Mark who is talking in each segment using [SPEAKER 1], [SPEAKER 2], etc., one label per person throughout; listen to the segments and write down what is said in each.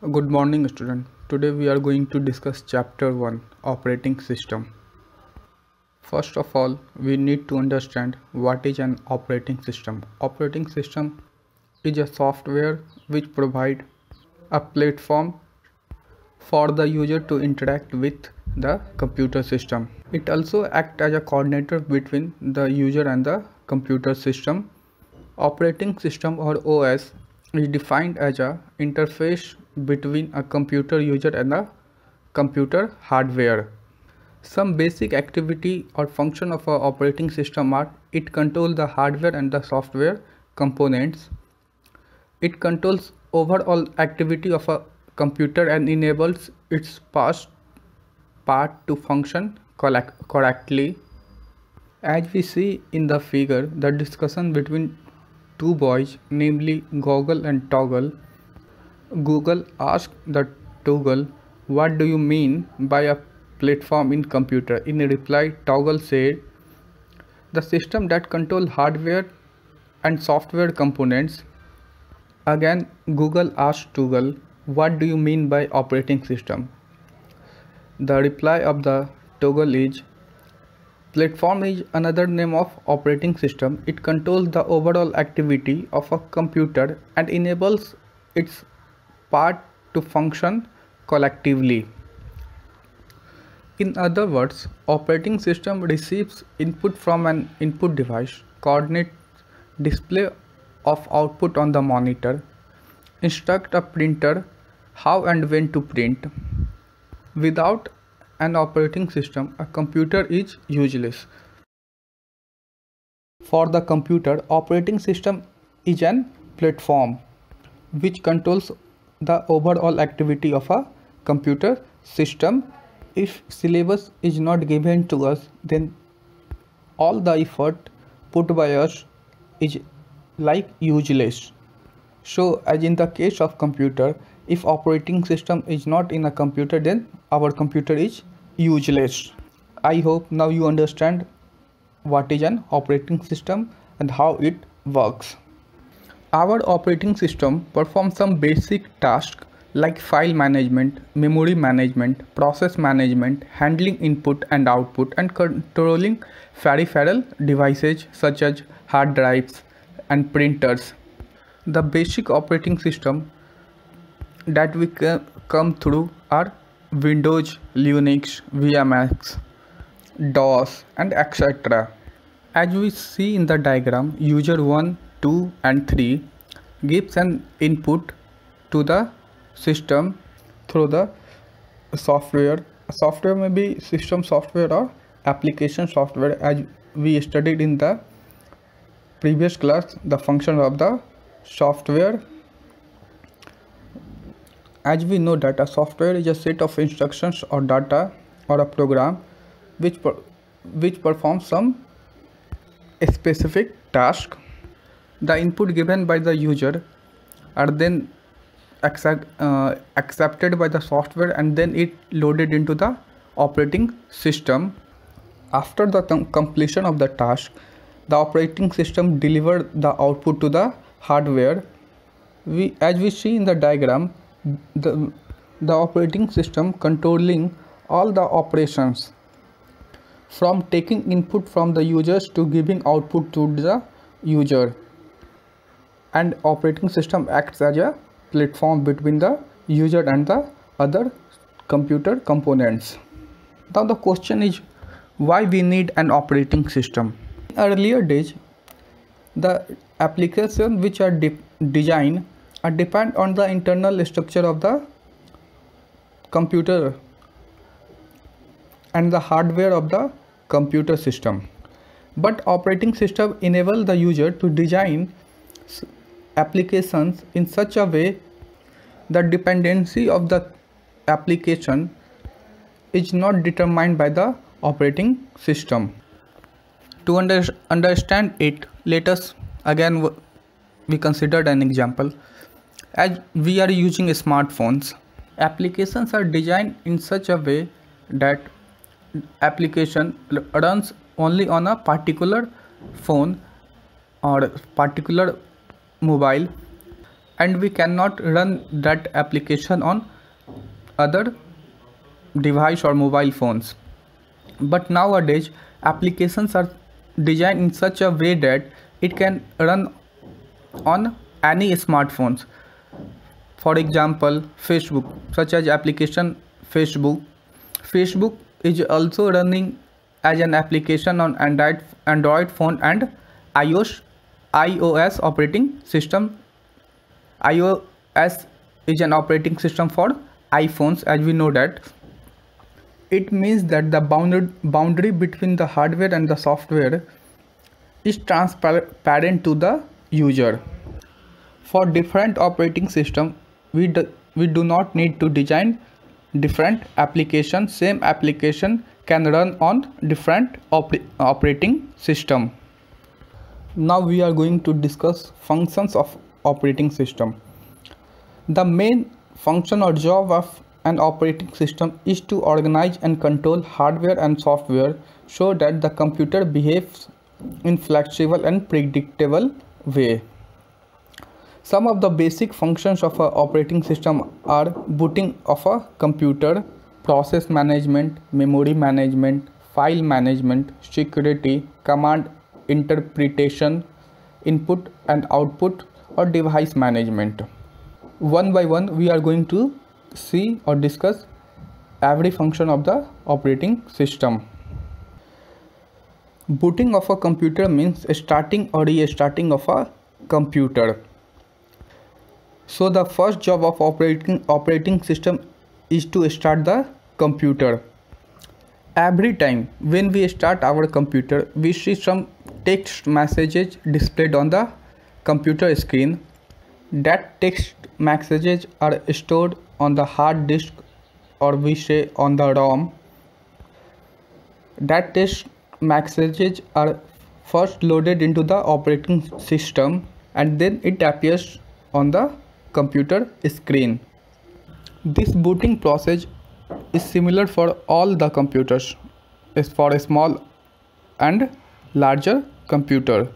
[SPEAKER 1] Good morning, student. Today we are going to discuss chapter 1, operating system. First of all, we need to understand what is an operating system. Operating system is a software which provide a platform for the user to interact with the computer system. It also acts as a coordinator between the user and the computer system. Operating system or OS is defined as a interface between a computer user and the computer hardware. Some basic activity or function of our operating system are: it controls the hardware and the software components. It controls overall activity of a computer and enables its part to function correctly. As we see in the figure, the discussion between two boys, namely Goggle and Toggle. Google asked the Toggle, "What do you mean by a platform in computer?" In reply, Toggle said, "The system that controls hardware and software components." Again, Google asked Toggle, "What do you mean by operating system?" The reply of the Toggle is, "Platform is another name of operating system. It controls the overall activity of a computer and enables its part to function collectively." In other words, operating system receives input from an input device, coordinates display of output on the monitor, instruct a printer how and when to print. Without an operating system, a computer is useless. For the computer, operating system is an platform which controls the overall activity of a computer system. If syllabus is not given to us, then all the effort put by us is like useless. So as in the case of computer, if operating system is not in a computer, then our computer is useless. I hope now you understand what is an operating system and how it works. Our operating system performs some basic tasks like file management, memory management, process management, handling input and output, and controlling peripheral devices such as hard drives and printers. The basic operating system that we come through are Windows, Linux, VMX, DOS, and etc. As we see in the diagram, user 1, 2, and 3 gives an input to the system through the software. Software may be system software or application software. As we studied in the previous class, the function of the software. As we know that a software is a set of instructions or data or a program which performs some specific task. The input given by the user are then accepted by the software, and then it loaded into the operating system. After the completion of the task, the operating system delivered the output to the hardware. As we see in the diagram, the operating system controlling all the operations from taking input from the users to giving output to the user, and operating system acts as a platform between the user and the other computer components. Now the question is, why we need an operating system? In earlier days, the applications which are designed depend on the internal structure of the computer and the hardware of the computer system. But operating system enable the user to design applications in such a way that dependency of the application is not determined by the operating system. To understand it, let us again we considered an example. As we are using smartphones, applications are designed in such a way that application runs only on a particular phone or particular mobile, and we cannot run that application on other device or mobile phones. But nowadays applications are designed in such a way that it can run on any smartphones. For example, Facebook, such as application Facebook is also running as an application on Android phone and iOS operating system. iOS is an operating system for iPhones, as we know that. It means that the boundary between the hardware and the software is transparent to the user. For different operating system, we do not need to design different applications. Same application can run on different operating system. Now we are going to discuss functions of operating system. The main function or job of an operating system is to organize and control hardware and software so that the computer behaves in flexible and predictable way. Some of the basic functions of an operating system are booting of a computer, process management, memory management, file management, security, command interpretation, input and output, or device management. One by one we are going to see or discuss every function of the operating system. Booting of a computer means starting or restarting of a computer. So the first job of operating system is to start the computer. Every time when we start our computer, we see some text messages displayed on the computer screen. That text messages are stored on the hard disk, or we say on the ROM. That text messages are first loaded into the operating system and then it appears on the computer screen. This booting process is similar for all the computers, is for a small and larger computer.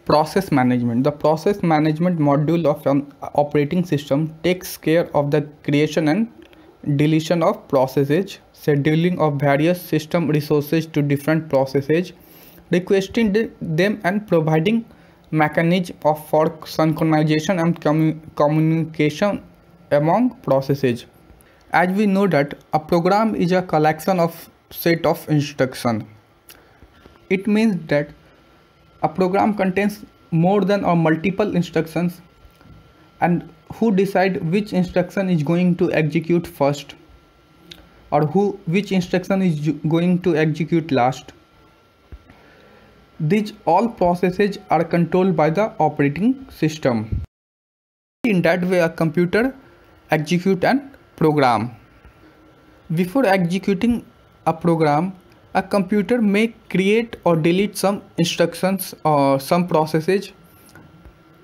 [SPEAKER 1] Process management. The process management module of an operating system takes care of the creation and deletion of processes, scheduling of various system resources to different processes, requesting them, and providing mechanism for synchronization and communication among processes. As we know that a program is a collection of set of instructions. It means that a program contains more than or multiple instructions, and who decide which instruction is going to execute first, or which instruction is going to execute last. These all processes are controlled by the operating system. In that way, a computer executes an program. Before executing a program, a computer may create or delete some instructions or some processes.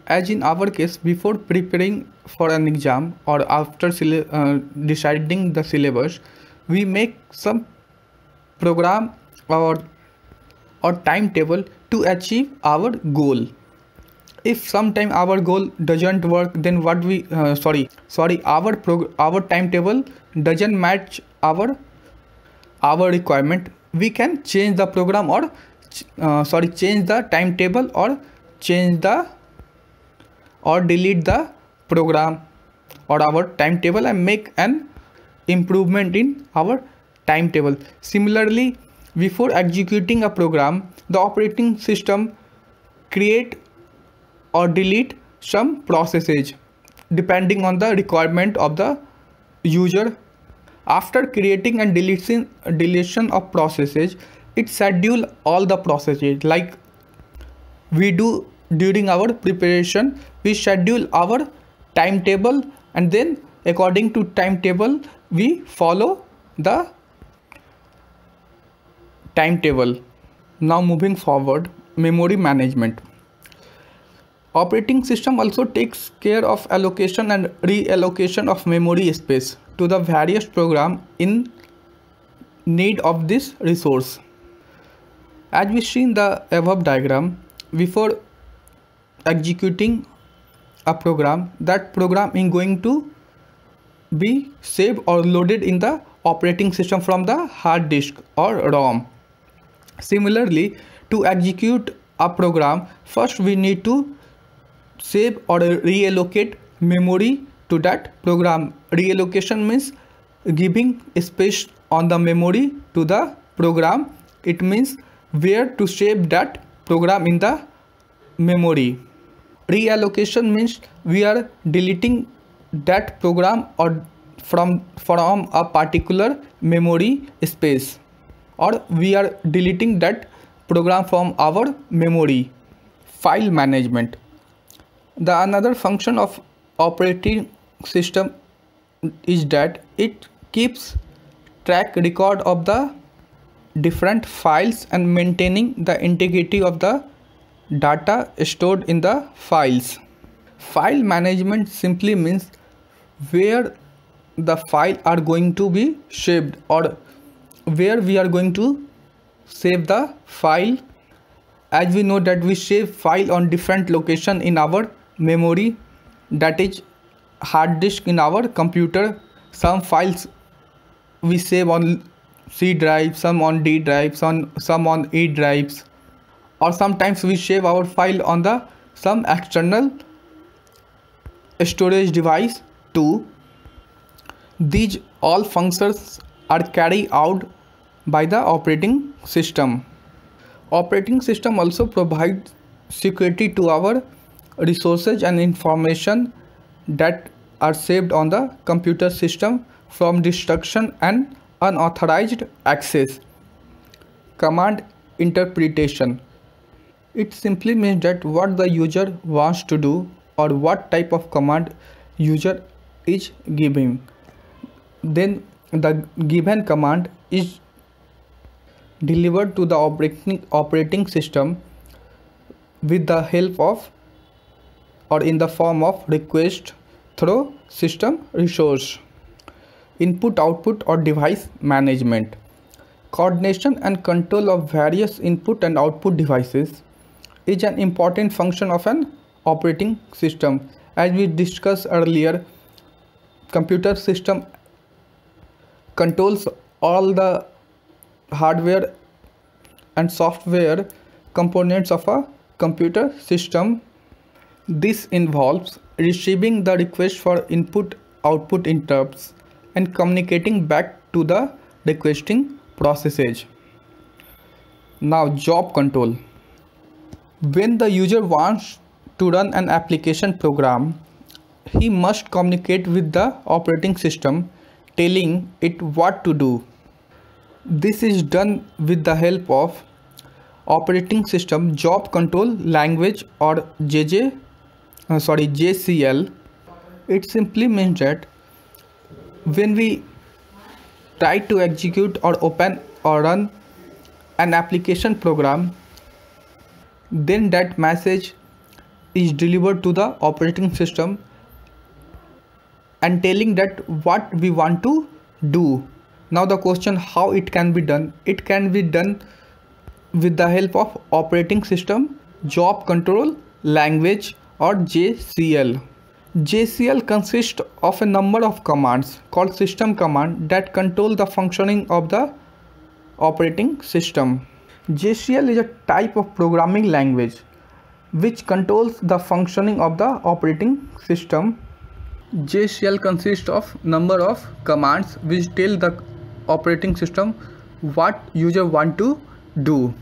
[SPEAKER 1] As in our case, before preparing for an exam or after deciding the syllabus, we make some program or timetable to achieve our goal. If sometime our goal doesn't work, then what we our timetable doesn't match our requirement, we can change the program or change the timetable or delete the program or our timetable and make an improvement in our timetable. Similarly, before executing a program, the operating system create or delete some processes depending on the requirement of the user. After creating and deletion of processes, it schedule all the processes like we do during our preparation. We schedule our timetable and then according to timetable we follow the timetable. Now moving forward, memory management. Operating system also takes care of allocation and reallocation of memory space to the various programs in need of this resource. As we see in the above diagram, before executing a program, that program is going to be saved or loaded in the operating system from the hard disk or ROM. Similarly, to execute a program, first we need to save or reallocate memory to that program. Reallocation means giving space on the memory to the program. It means where to save that program in the memory. Reallocation means we are deleting that program or from a particular memory space, or we are deleting that program from our memory. File management. The another function of operating system is that it keeps track record of the different files and maintaining the integrity of the data stored in the files. File management simply means where the file are going to be saved or where we are going to save the file. As we know that we save file on different location in our memory, that is hard disk in our computer. Some files we save on C drive, some on D drive, some on E drives, or sometimes we save our file on the some external storage device too. These all functions are carried out by the operating system. Operating system also provides security to our resources and information that are saved on the computer system from destruction and unauthorized access. Command interpretation. It simply means that what the user wants to do or what type of command user is giving. Then the given command is delivered to the operating system with the help of or in the form of request through system resource. Input, output or device management. Coordination and control of various input and output devices is an important function of an operating system. As we discussed earlier, computer system controls all the hardware and software components of a computer system. This involves receiving the request for input output interrupts and communicating back to the requesting processes. Now, job control. When the user wants to run an application program, he must communicate with the operating system, telling it what to do. This is done with the help of operating system job control language or JCL. It simply means that when we try to execute or open or run an application program, then that message is delivered to the operating system and telling that what we want to do. Now the question, how it can be done? It can be done with the help of operating system job control language or JCL. JCL consists of a number of commands called system command that control the functioning of the operating system. JCL is a type of programming language which controls the functioning of the operating system. JCL consists of number of commands which tell the operating system what user want to do.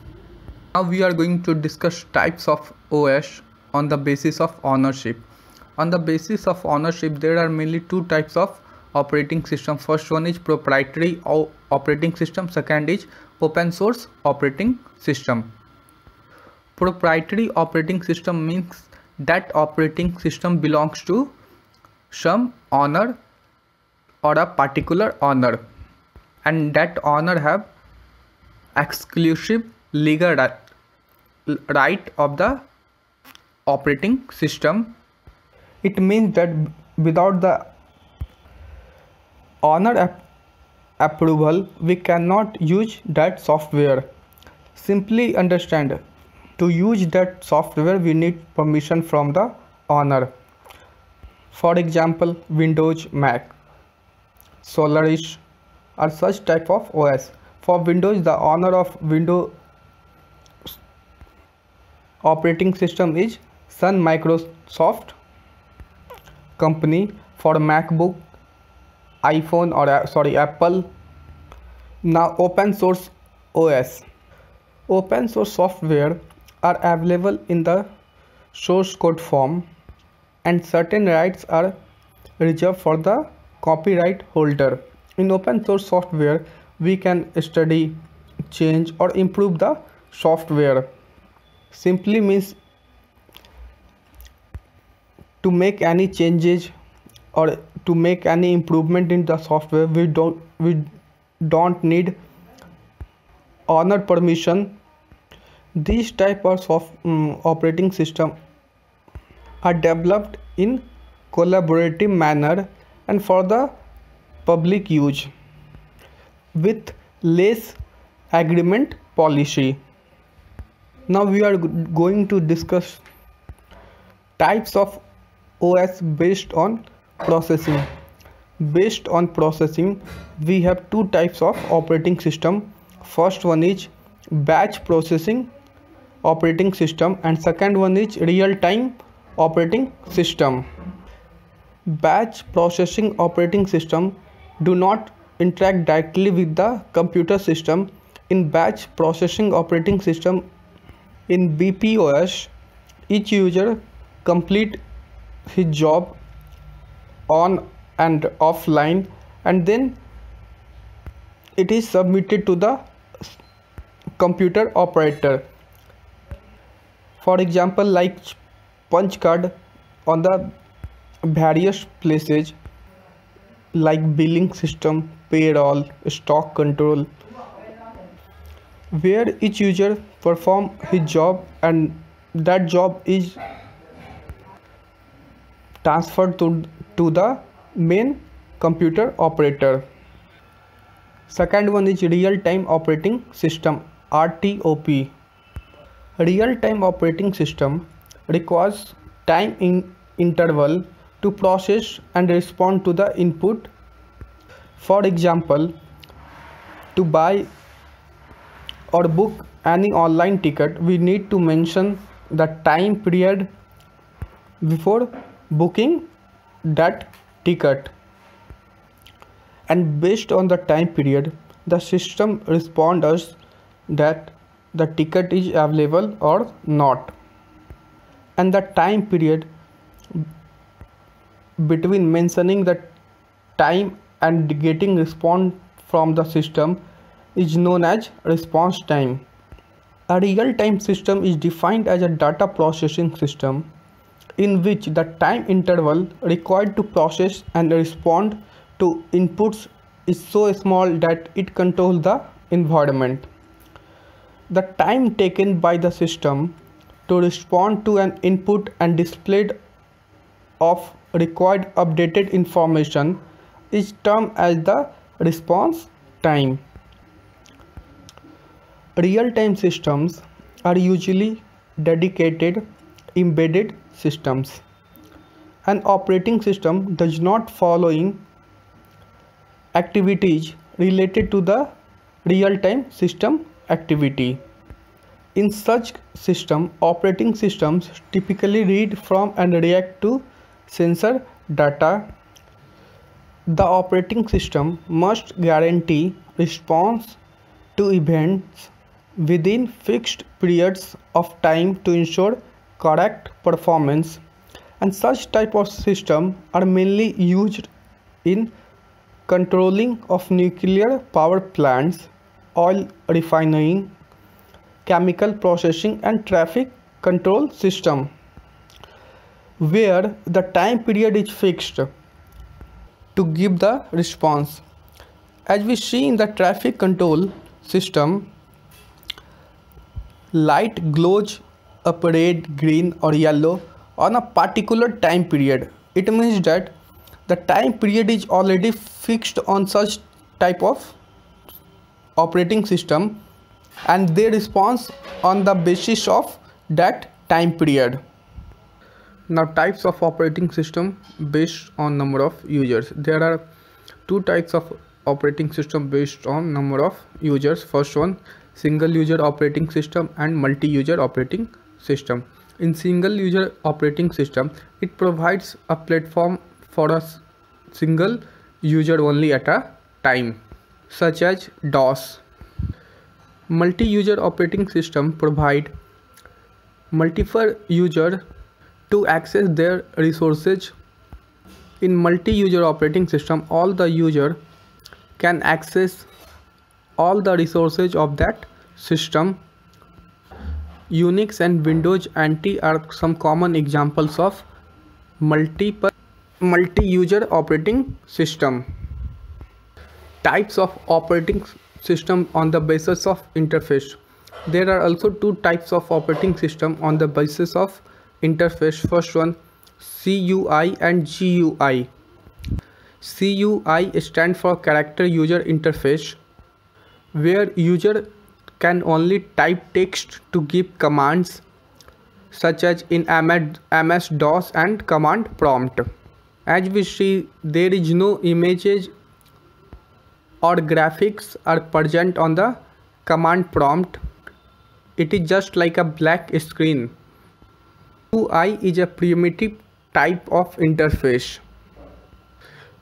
[SPEAKER 1] Now we are going to discuss types of OS on the basis of ownership. On the basis of ownership, there are mainly two types of operating system. First one is proprietary operating system. Second is open source operating system. Proprietary operating system means that operating system belongs to some owner or a particular owner, and that owner have exclusive legal right of the operating system. It means that without the owner approval, we cannot use that software. Simply understand, to use that software we need permission from the owner. For example, Windows, Mac, Solaris are such type of OS. For Windows, the owner of Windows operating system is Sun Microsoft company. For MacBook, iPhone or Apple. Now open source OS. Open source software are available in the source code form, and certain rights are reserved for the copyright holder. In open source software, we can study, change or improve the software. Simply means to make any changes or to make any improvement in the software, we don't need owner permission. These type of operating system are developed in collaborative manner and for the public use with less agreement policy. Now we are going to discuss types of OS based on processing. Based on processing, we have two types of operating system. First one is batch processing operating system and second one is real-time operating system. Batch processing operating system do not interact directly with the computer system. In batch processing operating system, in BPOS, each user complete his job on and offline, and then it is submitted to the computer operator. For example, like punch card on the various places like billing system, payroll, stock control, where each user perform his job and that job is transferred to the main computer operator. Second one is real-time operating system, RTOP. Real-time operating system requires time interval to process and respond to the input. For example, to buy or book any online ticket, we need to mention the time period before booking that ticket, and based on the time period the system responds us that the ticket is available or not, and the time period between mentioning the time and getting response from the system is known as response time. A real-time system is defined as a data processing system in which the time interval required to process and respond to inputs is so small that it controls the environment. The time taken by the system to respond to an input and display of required updated information is termed as the response time. Real-time systems are usually dedicated embedded systems. An operating system does not following activities related to the real-time system activity. In such system, operating systems typically read from and react to sensor data. The operating system must guarantee response to events within fixed periods of time to ensure correct performance, and such type of system are mainly used in controlling of nuclear power plants, oil refining, chemical processing and traffic control system, where the time period is fixed to give the response. As we see in the traffic control system, light glows up red, green or yellow on a particular time period. It means that the time period is already fixed on such type of operating system and they respond on the basis of that time period. Now, types of operating system based on number of users. There are two types of operating system based on number of users. First one, single user operating system and multi-user operating system. In single user operating system, it provides a platform for a single user only at a time, such as DOS. Multi-user operating system provide multiple users to access their resources. In multi-user operating system, all the user can access all the resources of that system. Unix and Windows NT are some common examples of multi-user operating system. Types of operating system on the basis of interface. There are also two types of operating system on the basis of interface. First one, CUI and GUI. CUI stands for character user interface, where user can only type text to give commands, such as in MS-DOS and command prompt. As we see, there is no images or graphics are present on the command prompt. It is just like a black screen. GUI is a primitive type of interface.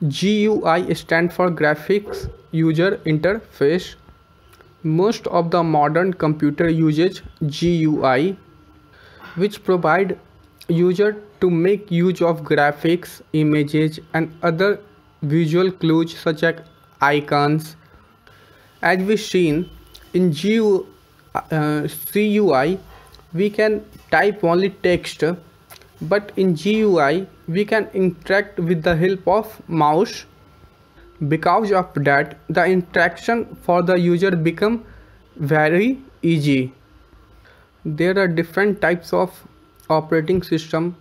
[SPEAKER 1] GUI stands for graphics user interface. Most of the modern computer uses GUI, which provide user to make use of graphics, images and other visual clues such as icons. As we seen in CUI, we can type only text, but in GUI we can interact with the help of mouse. Because of that, the interaction for the user become very easy. There are different types of operating system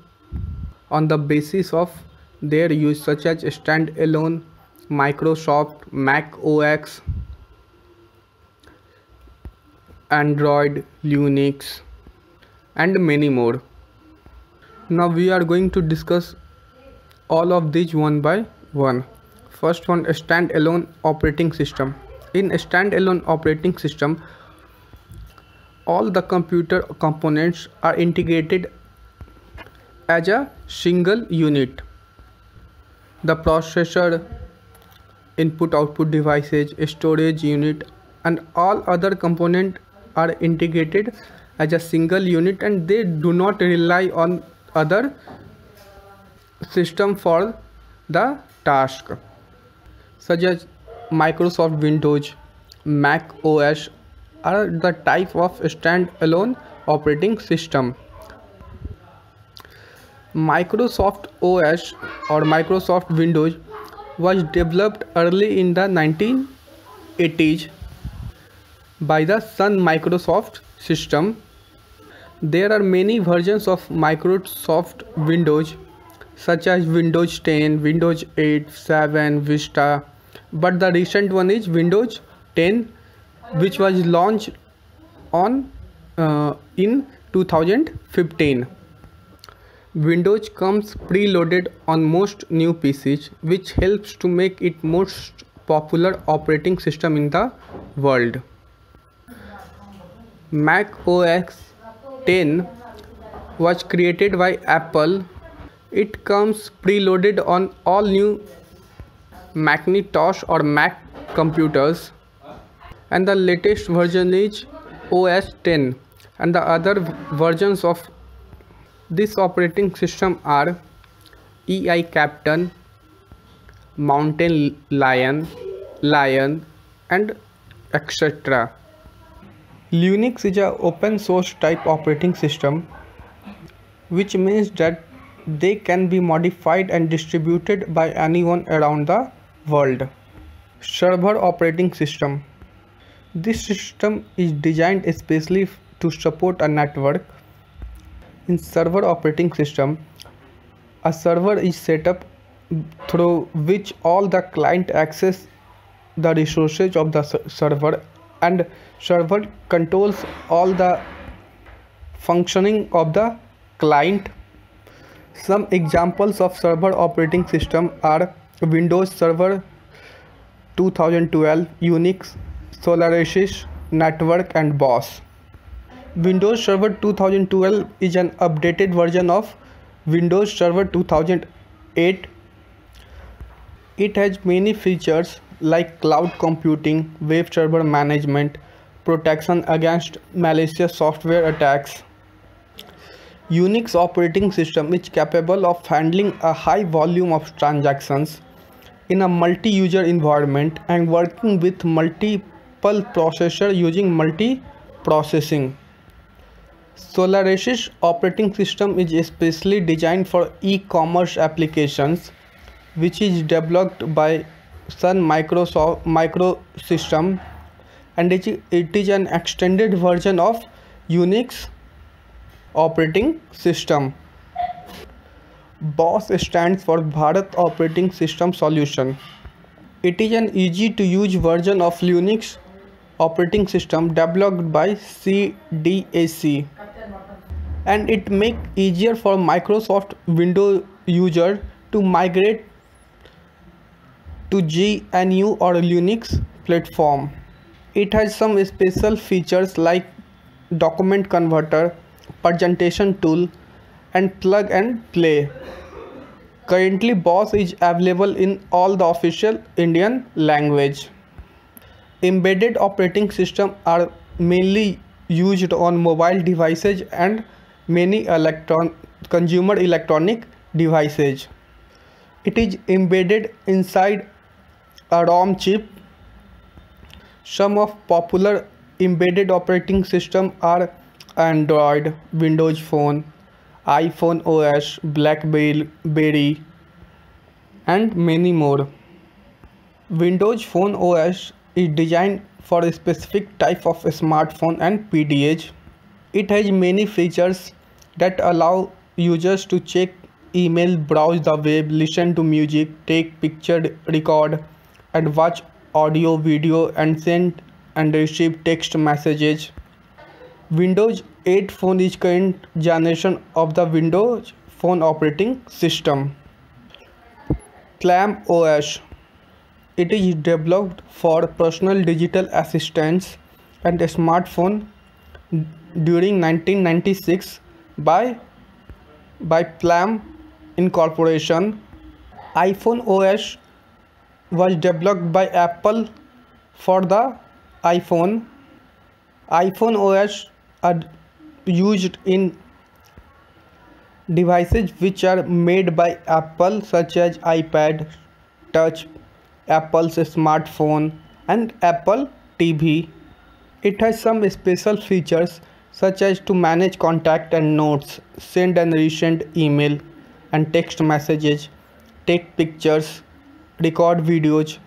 [SPEAKER 1] on the basis of their use, such as standalone, Microsoft, Mac OS, Android, Linux and many more. Now we are going to discuss all of these one by one. First one, a standalone operating system. In a standalone operating system, all the computer components are integrated as a single unit. The processor, input-output devices, storage unit and all other components are integrated as a single unit, and they do not rely on other system for the task, such as Microsoft Windows, Mac OS are the type of standalone operating system. Microsoft OS or Microsoft Windows was developed early in the 1980s by the Sun Microsoft system. There are many versions of Microsoft Windows, such as Windows 10, Windows 8, 7, Vista, but the recent one is Windows 10, which was launched on in 2015. Windows comes preloaded on most new PCs, which helps to make it most popular operating system in the world. Mac OS 10 was created by Apple. It comes preloaded on all new Macintosh or Mac computers, and the latest version is OS 10, and the other versions of this operating system are EI Captain, Mountain Lion, and etc. Linux is an open source type operating system, which means that they can be modified and distributed by anyone around the world. Server operating system. This system is designed especially to support a network. In server operating system, a server is set up through which all the client access the resources of the server, and server controls all the functioning of the client. Some examples of server operating system are Windows Server 2012, Unix, Solaris, Network and BOSS. Windows Server 2012 is an updated version of Windows Server 2008. It has many features like cloud computing, web server management, protection against malicious software attacks. Unix operating system is capable of handling a high volume of transactions in a multi-user environment and working with multiple processors using multi-processing. Solaris operating system is especially designed for e-commerce applications, which is developed by Sun Microsystem, and it is an extended version of Unix operating system. BOSS stands for Bharat Operating System Solution. It is an easy to use version of Linux operating system developed by CDAC, and it makes easier for Microsoft Windows user to migrate to GNU or Linux platform. It has some special features like document converter, presentation tool and plug and play. Currently BOSS is available in all the official Indian language. Embedded operating systems are mainly used on mobile devices and many consumer electronic devices. It is embedded inside a ROM chip. Some of popular embedded operating systems are Android, Windows Phone, iPhone OS, BlackBerry, and many more. Windows Phone OS is designed for a specific type of smartphone and PDAs. It has many features that allow users to check email, browse the web, listen to music, take picture, record, and watch audio, video, and send and receive text messages. Windows 8 Phone is current generation of the Windows Phone operating system. Clam OS. It is developed for personal digital assistants and smartphone during 1996 by Palm Incorporation. iPhone OS was developed by Apple for the iPhone. iPhone OS are used in devices which are made by Apple, such as iPad Touch, Apple's smartphone, and Apple TV. It has some special features such as to manage contact and notes, send and resend email and text messages, take pictures, record videos,